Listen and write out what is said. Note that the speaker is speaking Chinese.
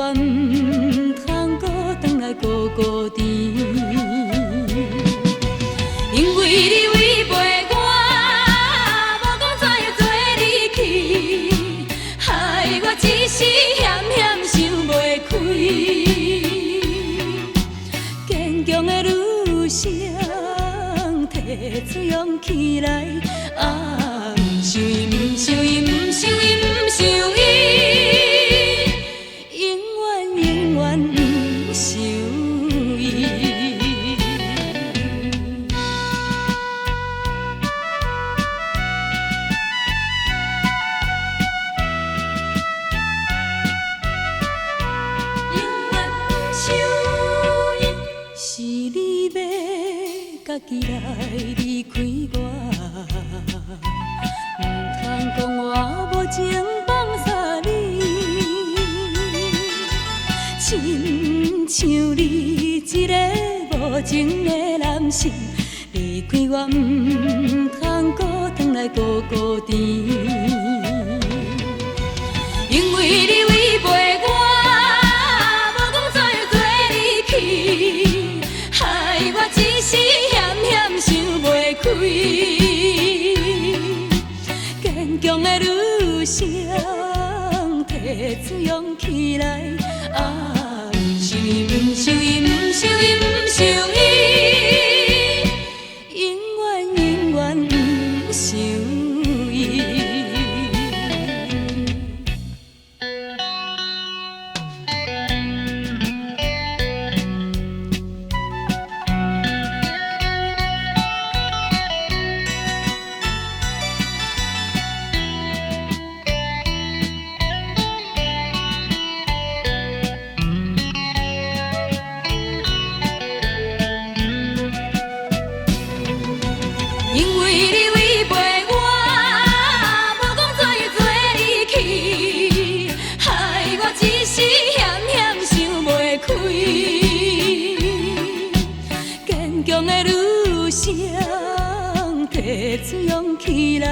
我唔通搁转来孤孤单，因为你违背我，无讲怎样做你去，害我一时险险想袂开。坚强的女生，提出勇气来，不想伊，不想伊，不想伊，不想伊。家己来离开我，唔通讲我无情放下你，亲像你一个无情的男性，离开我唔通搁转来孤孤单，因为你违背我，无讲怎样做你去，害我一时。想袂开，坚强的女生，提出勇气来，不想伊，不想伊，不想伊，不想伊，永远永远不想伊。因为你违背我，无讲怎样做你去，害我一时险险想袂开。坚强的女生，提出勇气来。